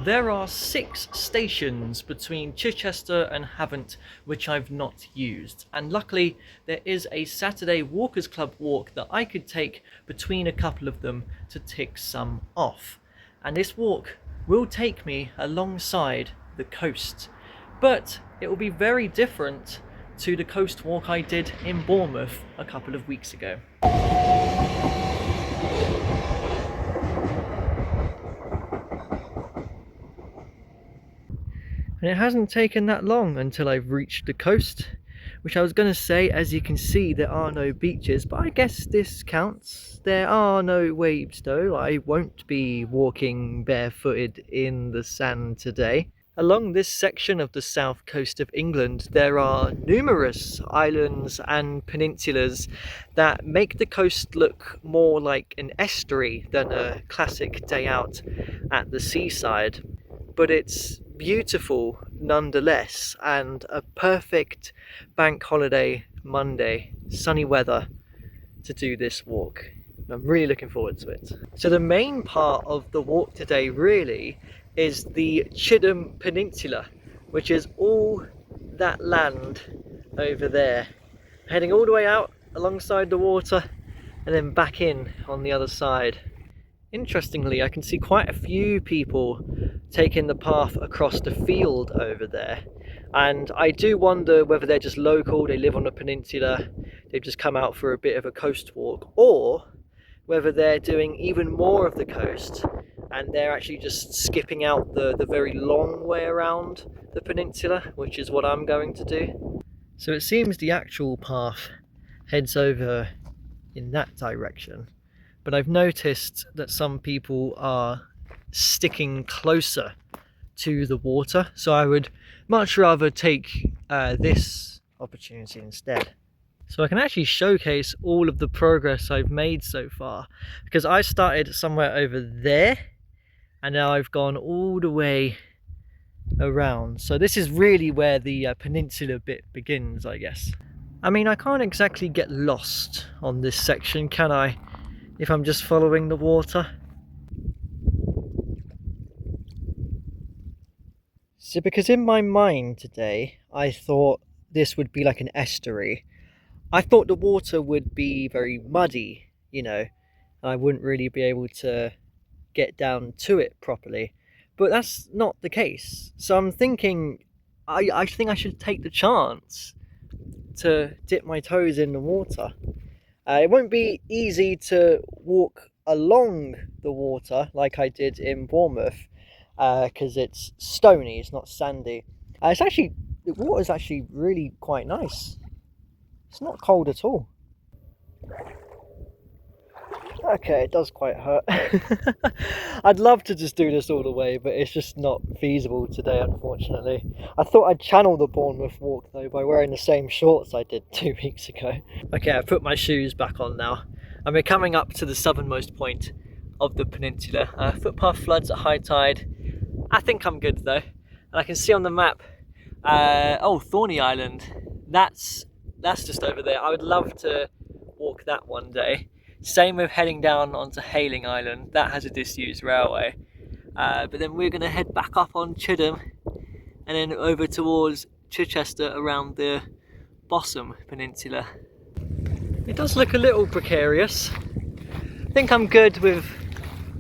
There are 6 stations between Chichester and Havant which I've not used, and luckily there is a Saturday Walkers Club walk that I could take between a couple of them to tick some off. And this walk will take me alongside the coast, but it will be very different to the coast walk I did in Bournemouth a couple of weeks ago. And it hasn't taken that long until I've reached the coast, which I was going to say, as you can see, there are no beaches, but I guess this counts. There are no waves though. I won't be walking barefooted in the sand today. Along this section of the south coast of England, there are numerous islands and peninsulas that make the coast look more like an estuary than a classic day out at the seaside. But it's beautiful nonetheless, and a perfect bank holiday Monday, sunny weather to do this walk. I'm really looking forward to it. So the main part of the walk today really is the Chidham Peninsula, which is all that land over there, heading all the way out alongside the water and then back in on the other side. Interestingly, I can see quite a few people taking the path across the field over there, and I do wonder whether they're just local, they live on the peninsula, they've just come out for a bit of a coast walk, or whether they're doing even more of the coast and they're actually just skipping out the very long way around the peninsula, which is what I'm going to do. So it seems the actual path heads over in that direction, but I've noticed that some people are sticking closer to the water, so I would much rather take this opportunity instead. So I can actually showcase all of the progress I've made so far, because I started somewhere over there and now I've gone all the way around. So this is really where the peninsula bit begins, I guess. I mean, I can't exactly get lost on this section, can I, if I'm just following the water? So because in my mind today, I thought this would be like an estuary. I thought the water would be very muddy, you know, and I wouldn't really be able to get down to it properly. But that's not the case. So I'm thinking, I think I should take the chance to dip my toes in the water. It won't be easy to walk along the water like I did in Bournemouth, because it's stony, it's not sandy. The water is actually really quite nice. It's not cold at all. Okay, it does quite hurt. I'd love to just do this all the way, but it's just not feasible today, unfortunately. I thought I'd channel the Bournemouth walk though by wearing the same shorts I did 2 weeks ago. Okay, I've put my shoes back on now, and we're coming up to the southernmost point of the peninsula. Footpath floods at high tide. I think I'm good though, and I can see on the map, Thorny Island. That's just over there. I would love to walk that one day. Same with heading down onto Hayling Island. That has a disused railway. But then we're going to head back up on Chidham and then over towards Chichester around the Bosham Peninsula. It does look a little precarious. I think I'm good with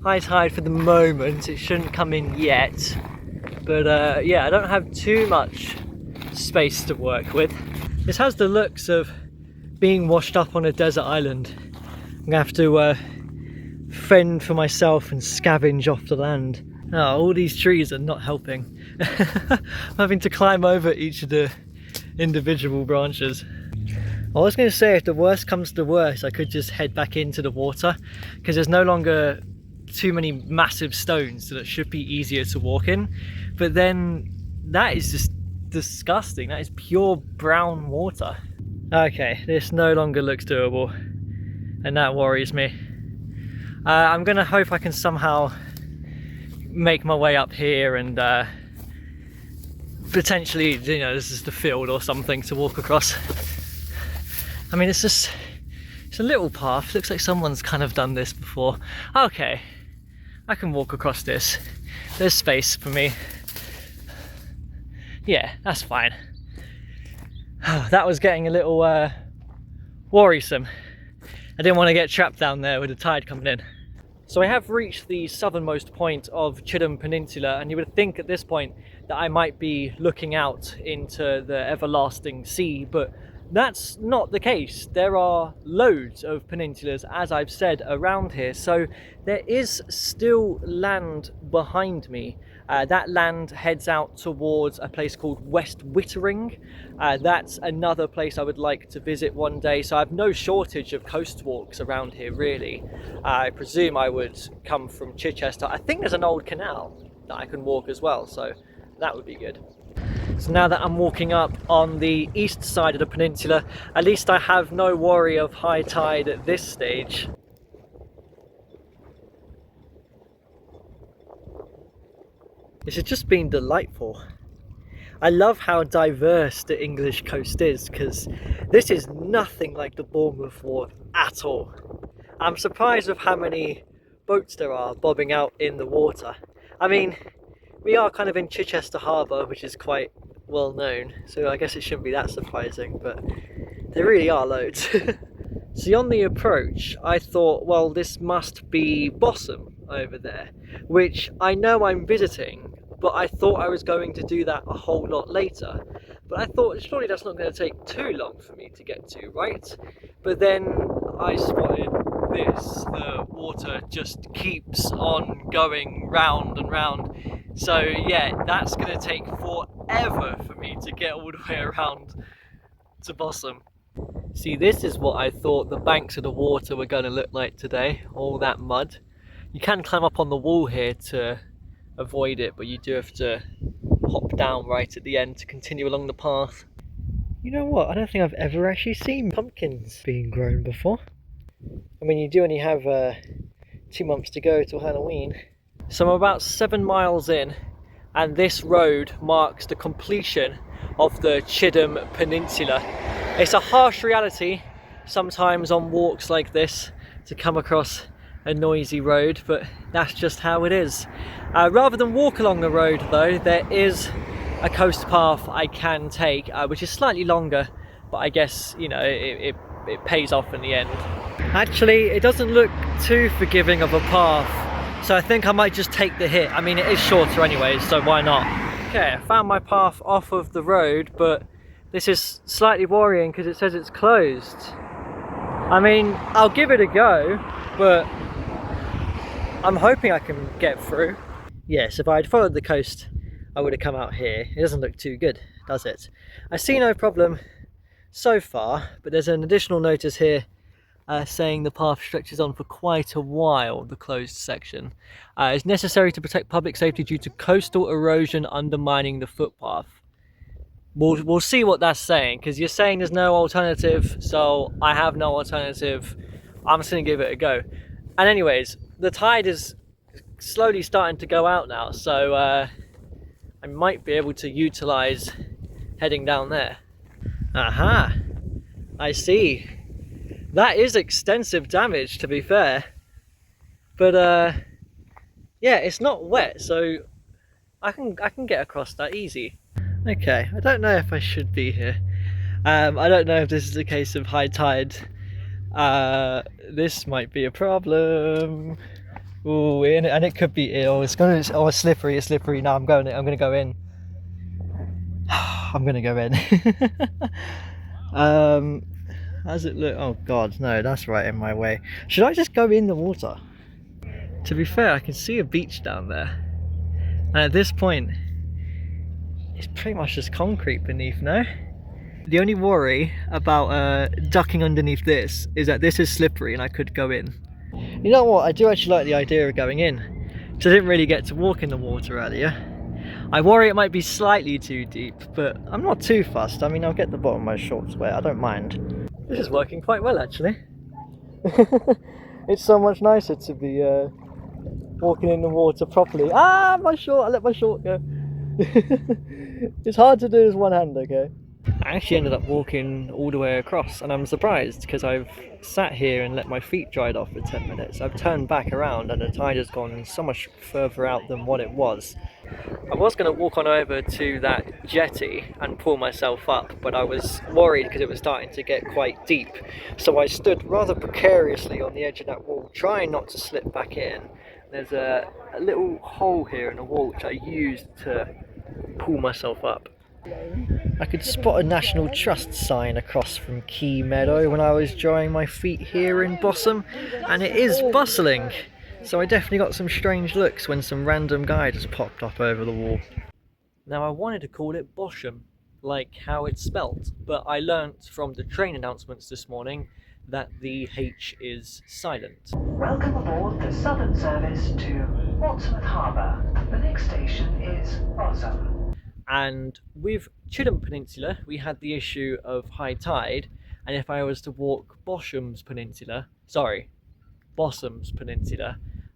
high tide for the moment. It shouldn't come in yet. But yeah, I don't have too much space to work with. This has the looks of being washed up on a desert island. I'm gonna have to fend for myself and scavenge off the land. Oh, all these trees are not helping. I'm having to climb over each of the individual branches. I was going to say, if the worst comes to worst, I could just head back into the water, because there's no longer too many massive stones, so that should be easier to walk in. But then that is just disgusting. That is pure brown water. Okay, this no longer looks doable, and that worries me. I'm gonna hope I can somehow make my way up here and potentially, you know, this is the field or something to walk across. I mean, it's a little path. Looks like someone's kind of done this before. Okay, I can walk across this. There's space for me. Yeah, that's fine. That was getting a little worrisome. I didn't want to get trapped down there with the tide coming in. So I have reached the southernmost point of Chidham Peninsula, and you would think at this point that I might be looking out into the everlasting sea, but that's not the case. There are loads of peninsulas, as I've said, around here, so there is still land behind me. That land heads out towards a place called West Wittering. That's another place I would like to visit one day, so I have no shortage of coast walks around here really. I presume I would come from Chichester. I think there's an old canal that I can walk as well, so that would be good. So now that I'm walking up on the east side of the peninsula, at least I have no worry of high tide at this stage. This has just been delightful. I love how diverse the English coast is, because this is nothing like the Bournemouth Wharf at all. I'm surprised with how many boats there are bobbing out in the water. I mean, we are kind of in Chichester Harbour, which is quite well known, so I guess it shouldn't be that surprising, but there really are loads. See, on the approach, I thought, well, this must be Bosham over there, which I know I'm visiting, but I thought I was going to do that a whole lot later. But I thought, surely that's not going to take too long for me to get to, right? But then I spotted this. The water just keeps on going round and round. So yeah, that's going to take forever for me to get all the way around to Bosham. See, this is what I thought the banks of the water were going to look like today, all that mud. You can climb up on the wall here to avoid it, but you do have to hop down right at the end to continue along the path. You know what, I don't think I've ever actually seen pumpkins being grown before. I mean, you do only have 2 months to go till Halloween. So I'm about 7 miles in, and this road marks the completion of the Chidham Peninsula. It's a harsh reality sometimes on walks like this to come across a noisy road, but that's just how it is. Rather than walk along the road though, there is a coast path I can take, which is slightly longer, but I guess, you know, it pays off in the end. Actually, it doesn't look too forgiving of a path, so I think I might just take the hit. I mean, it is shorter anyway, so why not? Okay, I found my path off of the road, but this is slightly worrying because it says it's closed. I mean, I'll give it a go, but I'm hoping I can get through. Yes, if I had followed the coast, I would have come out here. It doesn't look too good, does it? I see no problem so far, but there's an additional notice here saying the path stretches on for quite a while, the closed section. It's necessary to protect public safety due to coastal erosion undermining the footpath. We'll see what that's saying, because you're saying there's no alternative, so I have no alternative. I'm just going to give it a go. And anyways, the tide is slowly starting to go out now, so I might be able to utilise heading down there. Aha! I see. That is extensive damage, to be fair. But yeah, it's not wet, so I can get across that easy. Okay, I don't know if I should be here. I don't know if this is a case of high tide. This might be a problem. Ooh, and it could be ill. It's slippery. It's slippery. No, I'm gonna go in. I'm gonna go in. How's it look? Oh God, no, that's right in my way. Should I just go in the water? To be fair, I can see a beach down there, and at this point, it's pretty much just concrete beneath, no? The only worry about ducking underneath this is that this is slippery and I could go in. You know what, I do actually like the idea of going in, because I didn't really get to walk in the water earlier. I worry it might be slightly too deep, but I'm not too fussed. I mean, I'll get the bottom of my shorts wet, I don't mind. This is working quite well, actually. It's so much nicer to be walking in the water properly. Ah, my short, I let my short go. It's hard to do with one hand, okay? I actually ended up walking all the way across, and I'm surprised because I've sat here and let my feet dry off for 10 minutes. I've turned back around and the tide has gone so much further out than what it was. I was going to walk on over to that jetty and pull myself up, but I was worried because it was starting to get quite deep. So I stood rather precariously on the edge of that wall, trying not to slip back in. There's a little hole here in the wall which I used to pull myself up. I could spot a National Trust sign across from Key Meadow when I was drying my feet here in Bosham, and it is bustling. So I definitely got some strange looks when some random guy just popped up over the wall. Now I wanted to call it Bosham, like how it's spelt, but I learnt from the train announcements this morning that the H is silent. Welcome aboard the Southern service to Portsmouth Harbour. The next station is Bosham. And with Chidham Peninsula, we had the issue of high tide, and if I was to walk Bosham's Peninsula,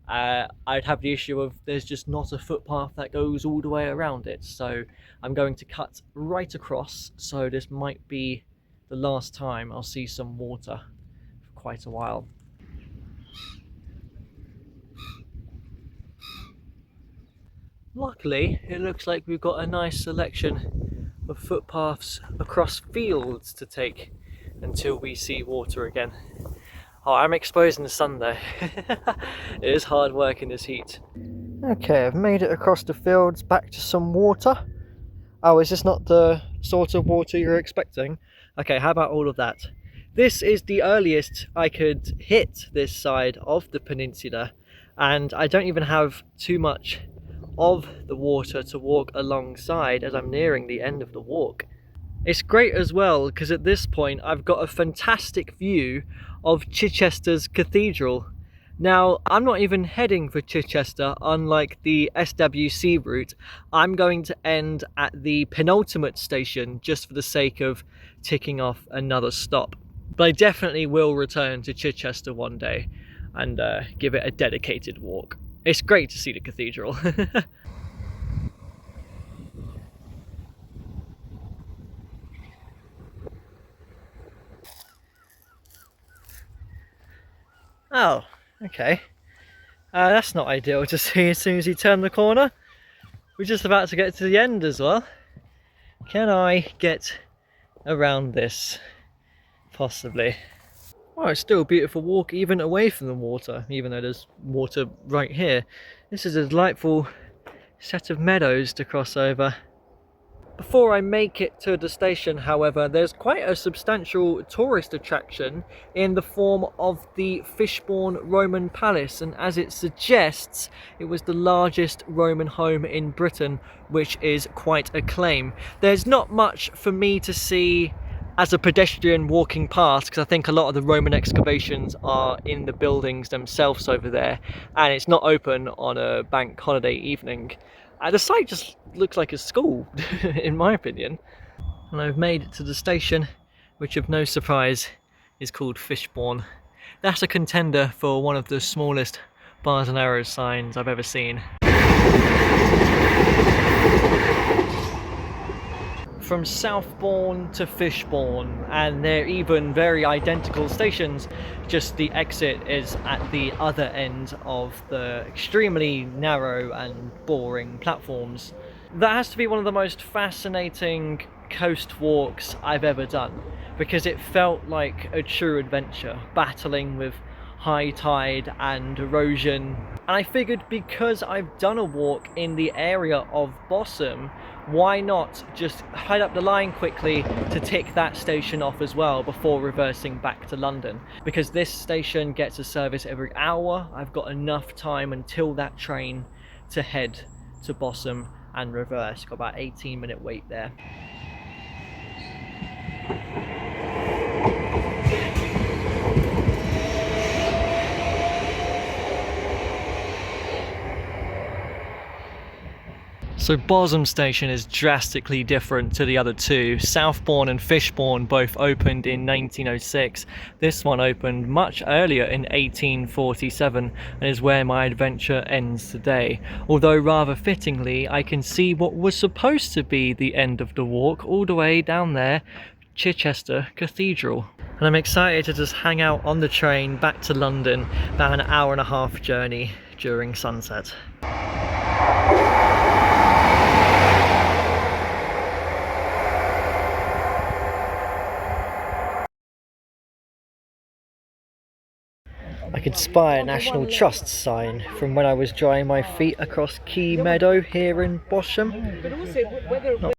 I'd have the issue of there's just not a footpath that goes all the way around it. So I'm going to cut right across, so this might be the last time I'll see some water for quite a while. Luckily, it looks like we've got a nice selection of footpaths across fields to take until we see water again. Oh, I'm exposing the sun though. It is hard work in this heat. Okay, I've made it across the fields back to some water. Oh, is this not the sort of water you're expecting? Okay, how about all of that? This is the earliest I could hit this side of the peninsula, and I don't even have too much of the water to walk alongside as I'm nearing the end of the walk. It's great as well because at this point I've got a fantastic view of Chichester's Cathedral. Now, I'm not even heading for Chichester, unlike the SWC route. I'm going to end at the penultimate station just for the sake of ticking off another stop. But I definitely will return to Chichester one day and give it a dedicated walk. It's great to see the cathedral. Oh, okay. That's not ideal to see as soon as you turn the corner. We're just about to get to the end as well. Can I get around this? Possibly. Well, it's still a beautiful walk even away from the water, even though there's water right here. This is a delightful set of meadows to cross over. Before I make it to the station, however, there's quite a substantial tourist attraction in the form of the Fishbourne Roman Palace, and as it suggests, it was the largest Roman home in Britain, which is quite a claim. There's not much for me to see as a pedestrian walking past, because I think a lot of the Roman excavations are in the buildings themselves over there, and it's not open on a bank holiday evening. The site just looks like a school, in my opinion. And I've made it to the station, which of no surprise is called Fishbourne. That's a contender for one of the smallest bars and arrows signs I've ever seen. From Southbourne to Fishbourne, and they're even very identical stations, just the exit is at the other end of the extremely narrow and boring platforms. That has to be one of the most fascinating coast walks I've ever done, because it felt like a true adventure, battling with high tide and erosion. And I figured because I've done a walk in the area of Bosham, why not just head up the line quickly to tick that station off as well before reversing back to London. Because this station gets a service every hour, I've got enough time until that train to head to Bosham and reverse. Got about 18-minute wait there. So Bosham Station is drastically different to the other two. Southbourne and Fishbourne both opened in 1906. This one opened much earlier in 1847 and is where my adventure ends today. Although rather fittingly, I can see what was supposed to be the end of the walk all the way down there, Chichester Cathedral. And I'm excited to just hang out on the train back to London, about an hour-and-a-half journey during sunset. I could spy a National Trust sign from when I was drying my feet across Quay Meadow here in Bosham.